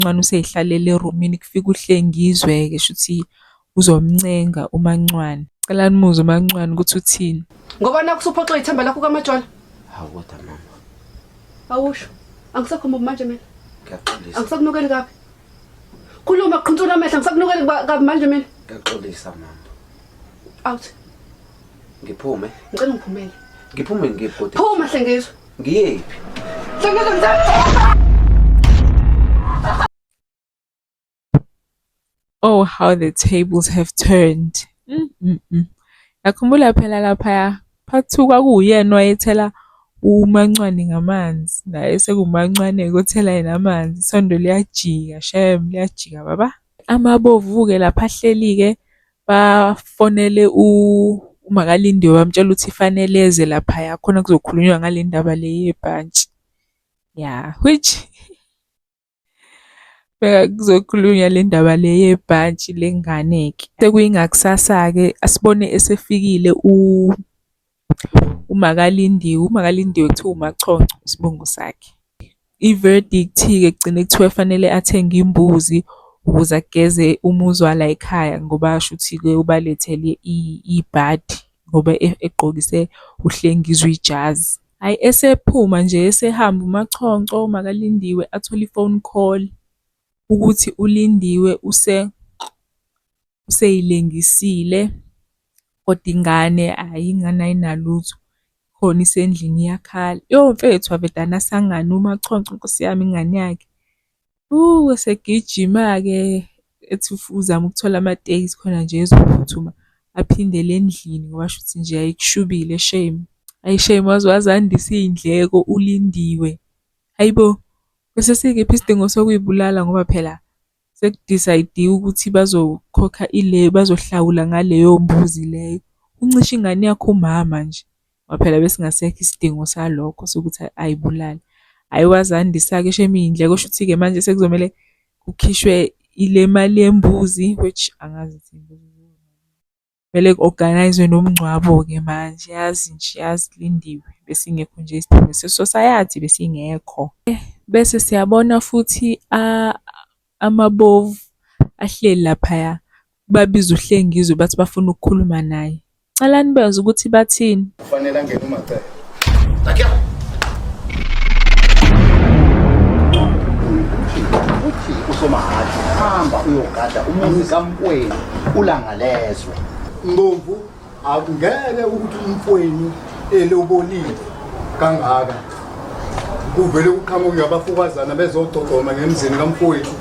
uMancwane useyihlalele erumini kufika uHlengizwe-ke shuthi uzomncenga uMancwane. Cela nimuze uMancwane ukuthi uthini. Ngoba nakusuphoxa ithemba lakho kaMajona. Hawu kodwa mama. Awusho. Angisakhuluma manje mina. Ngiyaxolisa. Angisakunukeli kabi. Khuluma qhuntsula amehlo angisakunukeli kabi manje mina. Ngiyaxolisa mama. Out. Ngiphume. Ngicela ngiphumele. Ngiphume ngibhodi. Phuma Hlengizwe. Ngiyephi? Hlengizwe ngizama. Oh, how the tables have turned. Yakhumbula phela laphaya part 2 kwakuyena wayethela uMancwane ngamanzi. Naye sekuMancwane kothela yena amanzi. Isondo liyajika, shem liyajika baba. Amabovu-ke lapha ahleli-ke bafonele uMakalindiwe bamtshela ukuthi fanele eze laphaya khona kuzokhulunywa ngale ndaba le yebhantshi. Yeah, which kuzokhulunywa le ndaba le yebhantshi lenganeke. Sekuyingakusasa-ke asibone esefikile uMakalindiwe. uMakalindiwe kuthiwa uMachoncho isibongo sakhe. I-verdict-ke kugcine kuthiwa fanele athenge imbuzi ukuze ageze umuzwa la ekhaya ngoba shuthi-ke ubalethele ibhadi ngoba egqokise uHlengizwe ijazi. Hayi esephuma nje esehamba uMachoncho uMakalindiwe athola i-phone call ukuthi uLindiwe useyilengisile kodwa ingane ayinalutho khona isendlini iyakhala. Yo mfethu avedana sangane uMachoncho Nkosi yami ingane yakhe. Esegijima-ke ethi uzama ukuthola amatekisi khona nje ezophuthuma aphindele endlini ngoba shuthi nje ayikushubile shame. Ayi shame wazandisa iy'ndleko uLindiwe. Hayibo. Bese sikephi isidingo sokuyibulala ngoba phela sekudecidiwe ukuthi bazokhokha bazohlawula ngaleyo mbuzi leyo. Uncisha ingane yakho umama nje. Ngoba phela besingasekho isidingo salokho sokuthi ayibulale. Hayi wazandisa-ke shame iy'ndleko shuthi-ke manje sekuzomele kukhishwe ile mali yembuzi which angazi kumele ku-organize-we nomngcwabo-ke manje yazi nje yazi Lindiwe besingekho nje isidingo se-society besingekho. Bese siyabona futhi amabovu ahleli laphaya babiza uHlengizwe bathi bafuna ukukhuluma naye. Cela nibeze ukuthi bathini. Kufanele angene uMacele. Uthi usomahadi hamba uyogada umuzi kaMfweni ulangalezwe. Mbomvu akungeke ukuthi uMfweni elobolile kangaka. Kuvele uqhamuke abafukazana bezododoma ngemzini kaMfweni.